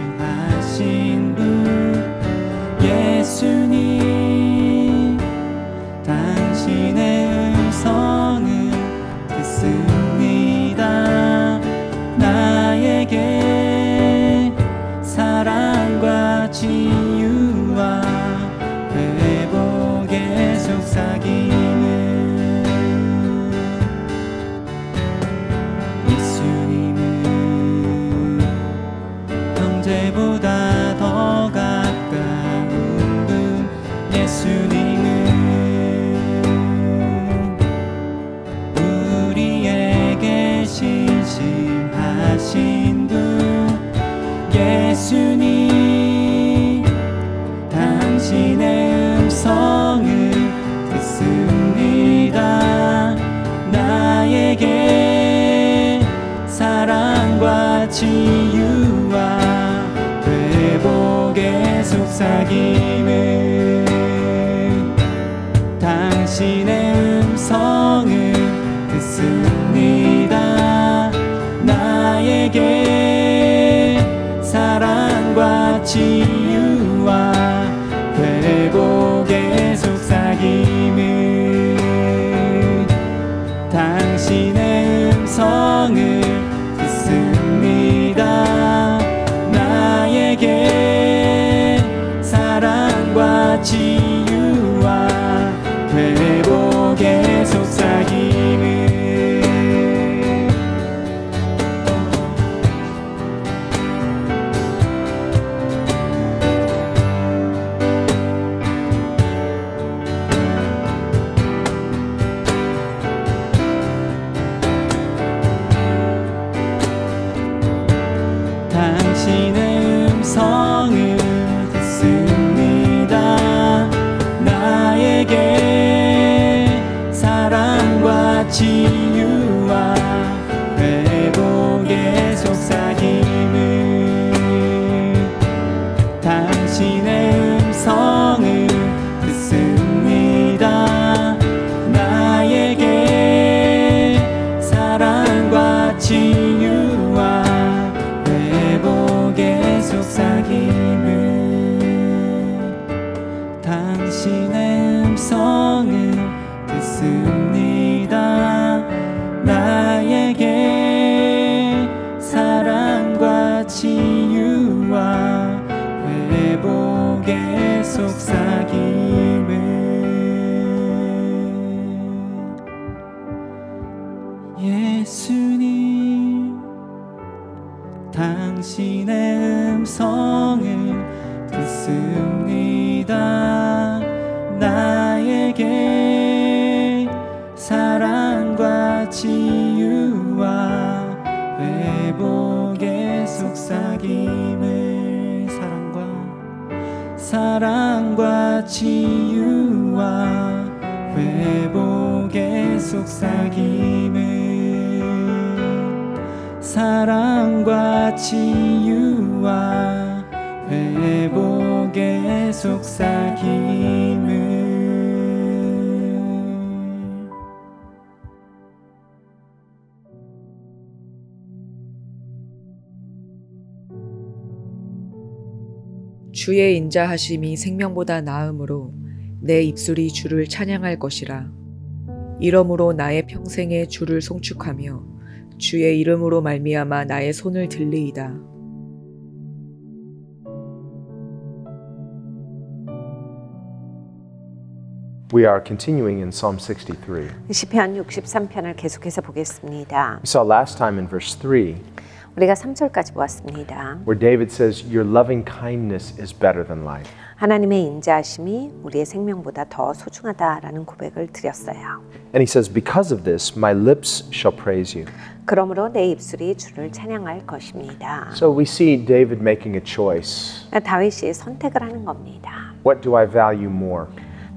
신실하신 분 예수님 당신의 음성을 듣습니다. 나에게 사랑과 치유와 회복의 속삭임을 예수님은 형제보다 더 가까운 분 예수님은 우리에게 신실하신 분 예수님 당신의 음성을 듣습니다. 나에게 사랑과 치유와 회복의 속삭임을 당신의 음성을 듣습니다. 나에게 사랑과 치유와 회복의 속삭임을 당신의 음성을 듣습니다. 나에게 사랑과 치유와 회복의 속삭임을 당신의 음성을 듣습니다. 나에게 사랑과 치유와 회복의 속삭임을 당신의 음성을 듣습니다. 나에게 사랑과 치유와 회복의 속삭임을 당신의 음성을 듣습니다. 나에게 사랑과 치유와 회복의 속삭임을 예수님 당신의 음성을 듣습니다. 나에게 사랑과 치유와 회복의 속삭임을 사랑과 치유와 회복의 속삭임을 사랑과 치유와 회복의 속삭임을 주의 인자하심이 생명보다 나음으로 내 입술이 주를 찬양할 것이라. 이러므로 나의 평생에 주를 송축하며 주의 이름으로 말미암아 나의 손을 들리이다. We are continuing in Psalm 63. 시편 63편을 계속해서 보겠습니다. We saw last time in verse 3 우리가 3절까지 보았습니다. where David says, Your loving kindness is better than life. 하나님의 인자하심이 우리의 생명보다 더 소중하다라는 고백을 드렸어요. And he says, Because of this, my lips shall praise you. 그러므로 내 입술이 주를 찬양할 것입니다. So we see David making a choice. 다윗이 선택을 하는 겁니다. What do I value more?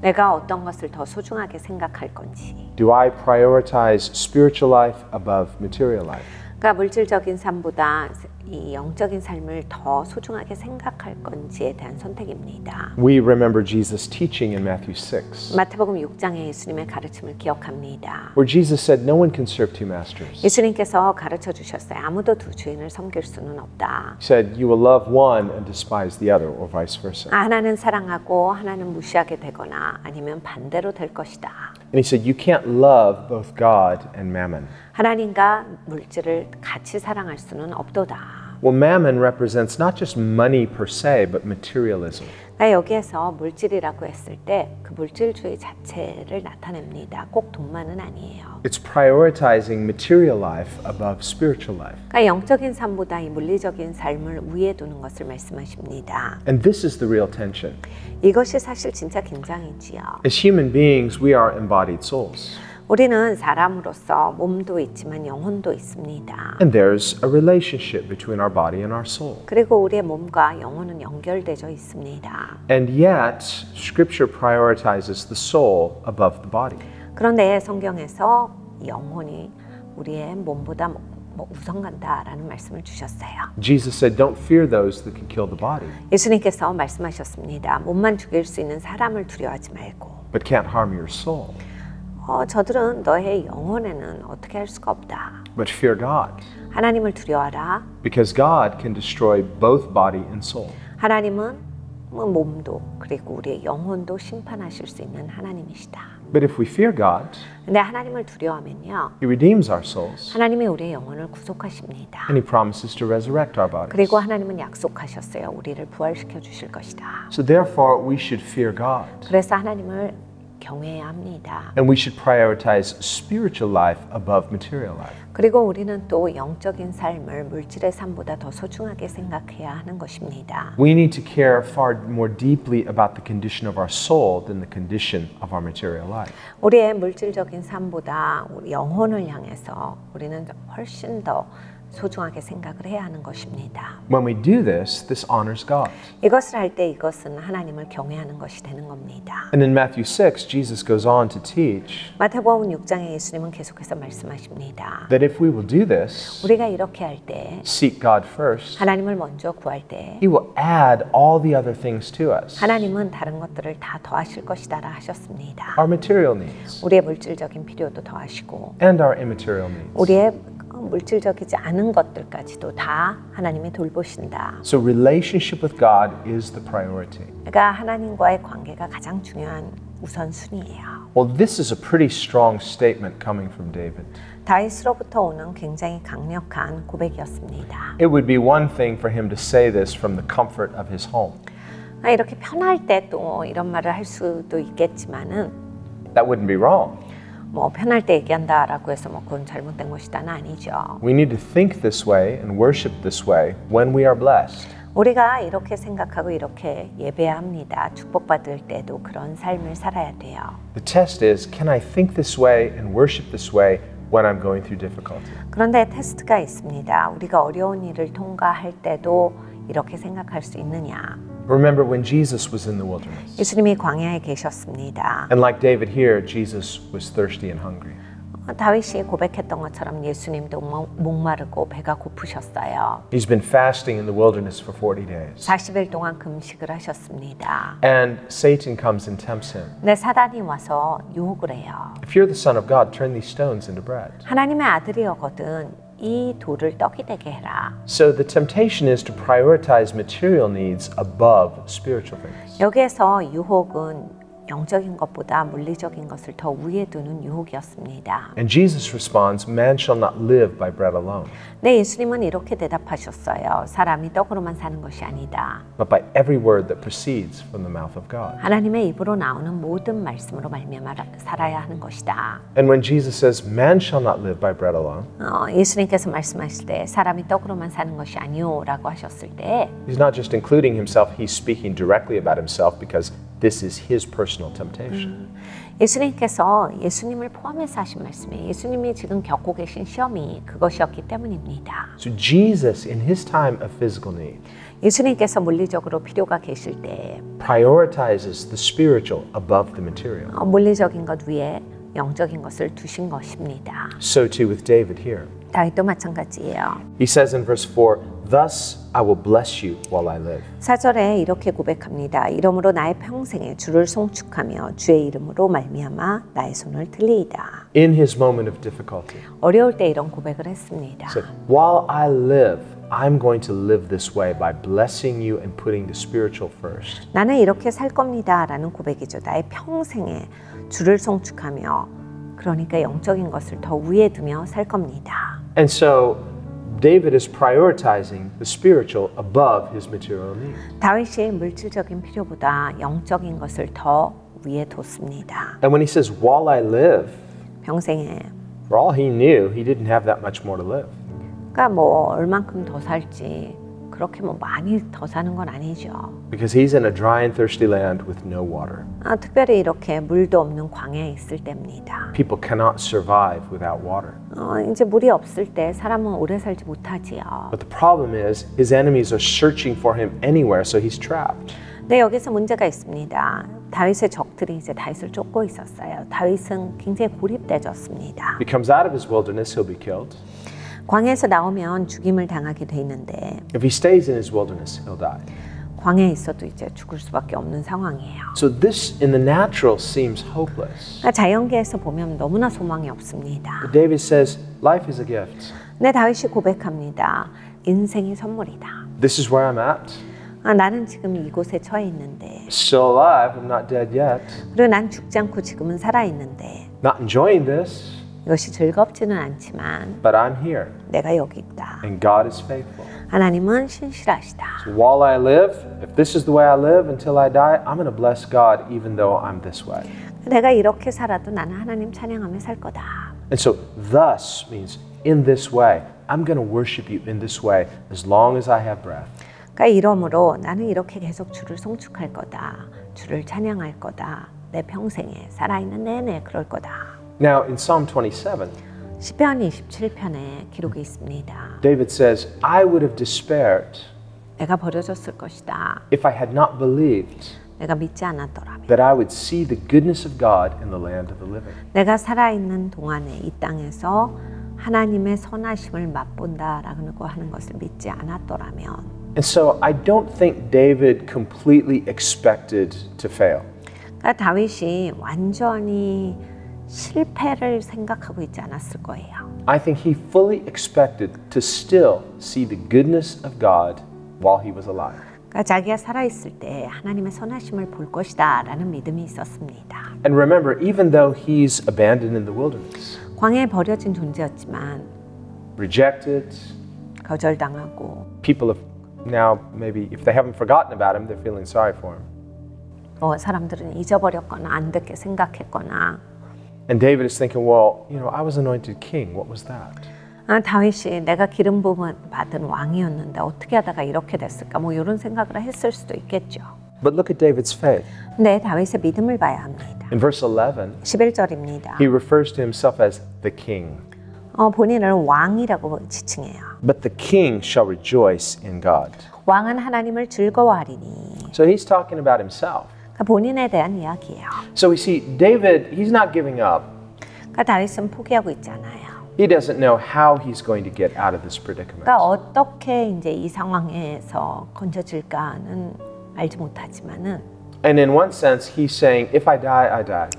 내가 어떤 것을 더 소중하게 생각할 건지. Do I prioritize spiritual life above material life? 그러니까 물질적인 삶보다 이 영적인 삶을 더 소중하게 생각할 건지에 대한 선택입니다. We remember Jesus' teaching in Matthew 6, 마태복음 6장의 예수님의 가르침을 기억합니다. where Jesus said, "No one can serve two masters." 예수님께서 가르쳐 주셨어요. 아무도 두 주인을 섬길 수는 없다. He said, "You will love one and despise the other, or vice versa." 하나는 사랑하고 하나는 무시하게 되거나 아니면 반대로 될 것이다. And he said, "You can't love both God and mammon." 하나님과 물질을 같이 사랑할 수는 없도다. Well, mammon represents not just money per se, but materialism. 여기에서 물질이라고 했을 때 그 물질주의 자체를 나타냅니다. 꼭 돈만은 아니에요. It's prioritizing material life above spiritual life. 그러니까 영적인 삶보다 이 물리적인 삶을 위에 두는 것을 말씀하십니다. And this is the real tension. 이것이 사실 진짜 긴장이지요. As human beings, we are embodied souls. 우리는 사람으로서 몸도 있지만 영혼도 있습니다. And there's a relationship between our body and our soul. 그리고 우리의 몸과 영혼은 연결되어 있습니다. And yet, Scripture prioritizes the soul above the body. 그런데 성경에서 영혼이 우리의 몸보다 우선 간다라는 말씀을 주셨어요. Jesus said, "Don't fear those that can kill the body, 예수님께서 말씀하셨습니다. 몸만 죽일 수 있는 사람을 두려워하지 말고. but can't harm your soul. 저들은 너의 영혼에는 어떻게 할 수가 없다. But fear God, 하나님을 두려워하라. because God can destroy both body and soul." 하나님은 몸도 그리고 우리의 영혼도 심판하실 수 있는 하나님이시다. But if we fear God, 근데 하나님을 두려워하면요. He redeems our souls, 하나님이 우리의 영혼을 구속하십니다. and He promises to resurrect our bodies. 그리고 하나님은 약속하셨어요. 우리를 부활시켜 주실 것이다. So therefore, we should fear God, 그래서 하나님을 경외해야 합니다. and we should prioritize spiritual life above material life. 그리고 우리는 또 영적인 삶을 물질의 삶보다 더 소중하게 생각해야 하는 것입니다. We need to care far more deeply about the condition of our soul than the condition of our material life. 우리의 물질적인 삶보다 우리 영혼을 향해서 우리는 훨씬 더 소중하게 생각을 해야 하는 것입니다. When we do this, this honors God. 이것을 할 때 이것은 하나님을 경외하는 것이 되는 겁니다. And in Matthew 6, Jesus goes on to teach 마태복음 6장에 예수님은 계속해서 말씀하십니다. that if we will do this, 우리가 이렇게 할 때 seek God first, 하나님을 먼저 구할 때 He will add all the other things to us. 하나님은 다른 것들을 다 더하실 것이다라 하셨습니다. Our material needs 우리의 물질적인 필요도 더하시고 and our immaterial needs. 우리의 물질적이지 않은 것들까지도 다 하나님이 돌보신다. So relationship with God is the priority. 그러니까 하나님과의 관계가 가장 중요한 우선순위예요. Well, this is a pretty strong statement coming from David. 다윗으로부터 오는 굉장히 강력한 고백이었습니다. It would be one thing for him to say this from the comfort of his home. 이렇게 편할 때 또 이런 말을 할 수도 있겠지만은 That wouldn't be wrong. 편할 때 얘기한다라고 해서 그건 잘못된 것이다는 아니죠. We need to think this way and worship this way when we are blessed. 우리가 이렇게 생각하고 이렇게 예배해야 합니다. 축복받을 때도 그런 삶을 살아야 돼요. The test is, can I think this way and worship this way when I'm going through difficulty? 그런데 테스트가 있습니다. 우리가 어려운 일을 통과할 때도 이렇게 생각할 수 있느냐. Remember when Jesus was in the wilderness. 예수님이 광야에 계셨습니다. And like David here, Jesus was thirsty and hungry. 다윗이 고백했던 것처럼 예수님도 목마르고 배가 고프셨어요. He's been fasting in the wilderness for 40 days. 40일 동안 금식을 하셨습니다. And Satan comes and tempts him. 근데 사단이 와서 유혹을 해요. If you're the son of God, turn these stones into bread. 하나님의 아들이거든 이 돌을 떡이 되게 해라. So the temptation is to prioritize material needs above spiritual things. 여기에서 유혹은 영적인 것보다 물리적인 것을 더 위에 두는 유혹이었습니다. And Jesus responds, "Man shall not live by bread alone, 네, 예수님은 이렇게 대답하셨어요. 사람이 떡으로만 사는 것이 아니다. but by every word that proceeds from the mouth of God." 하나님의 입으로 나오는 모든 말씀으로 말미암아 살아야 하는 것이다. And when Jesus says, "Man shall not live by bread alone," 예수님께서 말씀하실 때 사람이 떡으로만 사는 것이 아니오라고 하셨을 때 He's not just including himself, he's speaking directly about himself because this is his personal temptation. 예수님께서 예수님을 포함해서 하신 말씀이 예수님이 지금 겪고 계신 시험이 그것이었기 때문입니다. So Jesus, in his time of physical need, 예수님께서 물리적으로 필요가 계실 때 prioritizes the spiritual above the material. 물리적인 것 위에 영적인 것을 두신 것입니다. So too with David here. 다윗도 마찬가지예요. He says in verse 4, Thus I will bless you while I live. 4절에 이렇게 고백합니다. 이러므로 나의 평생에 주를 송축하며 주의 이름으로 말미암아 나의 손을 들리이다. In his moment of difficulty. 어려울 때 이런 고백을 했습니다. He said, while I live, I'm going to live this way by blessing you and putting the spiritual first. 나는 이렇게 살 겁니다 라는 고백이죠. 나의 평생에 주를 송축하며 그러니까 영적인 것을 더 위에 두며 살 겁니다. And so David is prioritizing the spiritual above his material needs. 다윗이 물질적인 필요보다 영적인 것을 더 위에 뒀습니다. And when he says, while I live, 평생에 for all he knew, he didn't have that much more to live. 그러니까 뭐 얼만큼 더 살지 그렇게 뭐 많이 더 사는 건 아니죠. Because he's in a dry and thirsty land with no water. 특별히 이렇게 물도 없는 광야에 있을 때입니다. People cannot survive without water. 이제 물이 없을 때 사람은 오래 살지 못하지요. But the problem is his enemies are searching for him anywhere, so he's trapped. 네, 여기서 문제가 있습니다. 다윗의 적들이 이제 다윗을 쫓고 있었어요. 다윗은 굉장히 고립되졌습니다. If he comes out of his wilderness, he'll be killed. 광야에서 나오면 죽임을 당하게 돼 있는데 If he stays in his wilderness, he'll die. 광야에 있어도 이제 죽을 수밖에 없는 상황이에요. So this in the natural seems hopeless. 그러니까 자연계에서 보면 너무나 소망이 없습니다. But David says, life is a gift. 네, 다윗이 고백합니다. 인생이 선물이다. This is where I'm at. 나는 지금 이곳에 처해 있는데 Still alive, I'm not dead yet. 그리고 난 죽지 않고 지금은 살아있는데 Not enjoying this, 이것이 즐겁지는 않지만 but I'm here. 내가 여기 있다. And God is faithful. 하나님은 신실하시다. So while I live, if this is the way I live until I die, I'm going to bless God even though I'm this way. 내가 이렇게 살아도 나는 하나님 찬양하며 살 거다. And so thus means in this way. I'm going to worship you in this way as long as I have breath. 그러니까 이러므로 나는 이렇게 계속 주를 송축할 거다. 주를 찬양할 거다. 내 평생에 살아있는 내내 그럴 거다. Now in Psalm 27, 시편 27편에 기록이 있습니다. David says, I would have despaired 내가 버려졌을 것이다. if I had not believed 내가 믿지 않았더라면. that I would see the goodness of God in the land of the living. 내가 살아있는 동안에 이 땅에서 하나님의 선하심을 맛본다라고 하는 것을 믿지 않았더라면. And so I don't think David completely expected to fail. 그러니까 다윗이 완전히 실패를 생각하고 있지 않았을 거예요. I think he fully expected to still see the goodness of God while he was alive. 그러니까 자기가 살아있을 때 하나님의 선하심을 볼 것이다 라는 믿음이 있었습니다. And remember, even though he's abandoned in the wilderness, 광야에 버려진 존재였지만 rejected, 거절당하고 people have now maybe if they haven't forgotten about him, they're feeling sorry for him. 사람들은 잊어버렸거나 안 듣게 생각했거나 And David is thinking, well, you know, I was anointed king. What was that? 다윗이 내가 기름 부음 받은 왕이었는데 어떻게 하다가 이렇게 됐을까? 뭐 이런 생각을 했을 수도 있겠죠. But look at David's faith. 근데 다윗의 믿음을 봐야 합니다. In verse 11, 11절입니다. he refers to himself as the king. 본인을 왕이라고 지칭해요. But the king shall rejoice in God. 왕은 하나님을 즐거워하리니. So he's talking about himself. 그러니까 본인에 대한 이야기예요. So we see David, he's not giving up. 그러니까 다윗은 포기하고 있지 않아요. He doesn't know how he's going to get out of this predicament. 그러니까 어떻게 이제 이 상황에서 건져질까는 알지 못하지만은 And in one sense, he's saying, if I die, I die.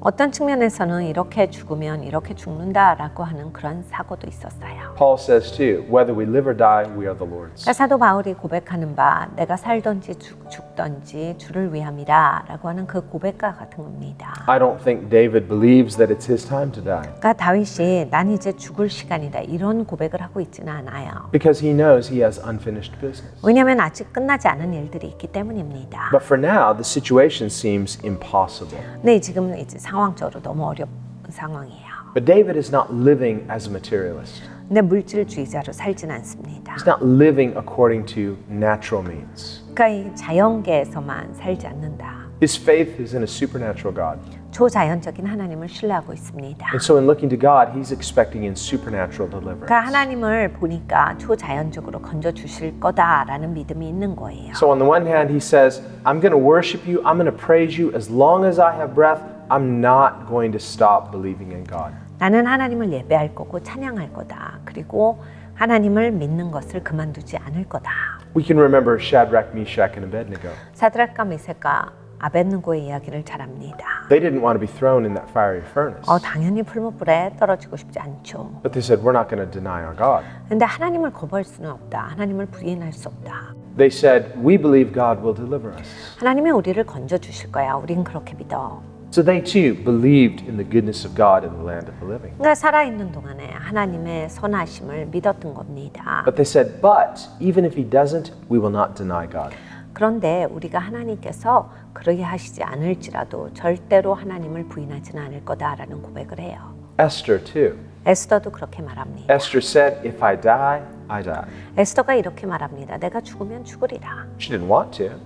어떤 측면에서는 이렇게 죽으면 이렇게 죽는다라고 하는 그런 사고도 있었어요. Paul says too, whether we live or die, we are the Lord's. 그러니까 사도 바울이 고백하는 바 내가 살든지 죽든지 주를 위함이라라고 하는 그 고백과 같은 겁니다. I don't think David believes that it's his time to die. 그러니까 다윗이 난 이제 죽을 시간이다 이런 고백을 하고 있지는 않아요. Because he knows he has unfinished business. 왜냐하면 아직 끝나지 않은 일들이 있기 때문입니다. But for now, the situation seems impossible. 네, 지금 이제 상황적으로 너무 어려운 상황이에요. But David is not living as a materialist. 근데 물질주의자로 살진 않습니다. He's not living according to natural means. 그러니까 이 자연계에서만 살지 않는다. His faith is in a supernatural God. 초자연적인 하나님을 신뢰하고 있습니다. And so in looking to God, he's expecting in supernatural deliverance. 그러니까 하나님을 보니까 초자연적으로 건져주실 거다라는 믿음이 있는 거예요. So on the one hand, he says, I'm going to worship you, I'm going to praise you as long as I have breath. I'm not going to stop believing in God. 나는 하나님을 예배할 거고 찬양할 거다. 그리고 하나님을 믿는 것을 그만두지 않을 거다. We can remember Shadrach, Meshach, and Abednego. 사드락과 메섹과 아벳느고의 이야기를 잘합니다. They didn't want to be thrown in that fiery furnace. 당연히 풀무불에 떨어지고 싶지 않죠. But they said, we're not going to deny our God. 근데 하나님을 거부할 수는 없다. 하나님을 부인할 수 없다. They said, we believe God will deliver us. 하나님이 우리를 건져 주실 거야. 우린 그렇게 믿어. So they too believed in the goodness of God in the land of the living. 그러니까 살아있는 동안에 하나님의 선하심을 믿었던 겁니다. But they said, but even if he doesn't, we will not deny God. 그런데 우리가 하나님께서 그러게 하시지 않을지라도 절대로 하나님을 부인하지는 않을 거다라는 고백을 해요. Esther too. 에스더도 그렇게 말합니다. Esther said, if I die, I die. 에스더가 이렇게 말합니다. 내가 죽으면 죽으리라. She didn't want to,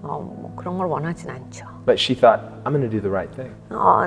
뭐 그런 걸 원하진 않죠. but she thought, I'm going to do the right thing.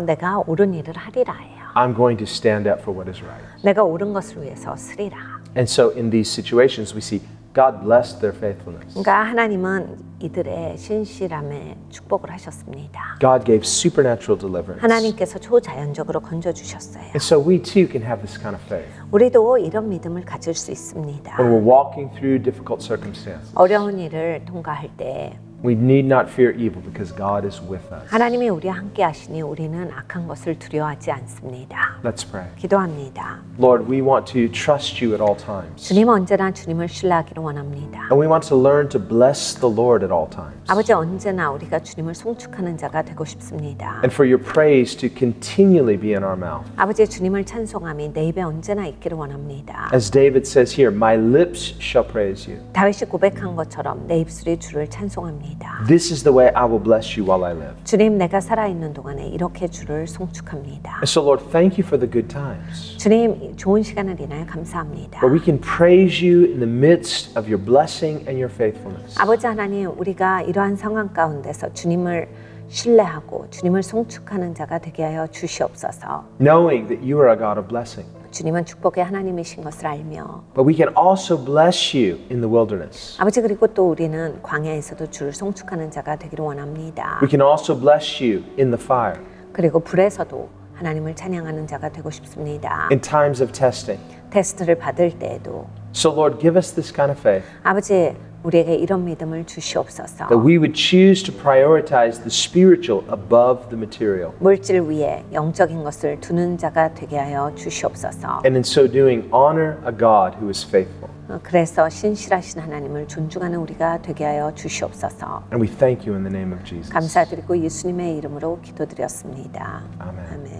내가 옳은 일을 하리라 해요. I'm going to stand up for what is right. 내가 옳은 것을 위해서 쓰리라. And so in these situations, we see God blessed their faithfulness. 그러니까 하나님은 이들의 신실함에 축복을 하셨습니다. God gave supernatural deliverance. 하나님께서 초자연적으로 건져 주셨어요. And so we too can have this kind of faith. 우리도 이런 믿음을 가질 수 있습니다. When we're walking through difficult circumstances, 어려운 일을 통과할 때 we need not fear evil because God is with us. 하나님이 우리와 함께 하시니 우리는 악한 것을 두려워하지 않습니다. Let's pray. 기도합니다. Lord, we want to trust you at all times. 주님 언제나 주님을 신뢰하기를 원합니다. And we want to learn to bless the Lord at all times. 아버지 언제나 우리가 주님을 송축하는 자가 되고 싶습니다. And for your praise to continually be in our mouth. 아버지 주님을 찬송함이 내 입에 언제나 있기를 원합니다. As David says here, my lips shall praise you. 다윗이 고백한 것처럼 내 입술이 주를 찬송합니다. This is the way I will bless you while I live. 주님 내가 살아있는 동안에 이렇게 주를 송축합니다. And so Lord, thank you for the good times. 주님 좋은 시간을 인하여 감사합니다. Where we can praise you in the midst of your blessing and your faithfulness. 아버지 하나님 우리가 이러한 상황 가운데서 주님을 신뢰하고 주님을 송축하는 자가 되게 하여 주시옵소서. Knowing that you are a God of blessing. 주님은 축복의 하나님이신 것을 알며 But we can also bless you in the wilderness. 아버지 그리고 또 우리는 광야에서도 주를 송축하는 자가 되기를 원합니다. We can also bless you in the fire. 그리고 불에서도 하나님을 찬양하는 자가 되고 싶습니다. In times of testing. 테스트를 받을 때에도 So Lord, give us this kind of faith. 아버지 우리에게 이런 믿음을 주시옵소서. That we would choose to prioritize the spiritual above the material. 물질 위에 영적인 것을 두는 자가 되게 하여 주시옵소서. And in so doing, honor a God who is faithful. 그래서 신실하신 하나님을 존중하는 우리가 되게 하여 주시옵소서. And we thank you in the name of Jesus. 감사드리고 예수님의 이름으로 기도드렸습니다. 아멘. 아멘.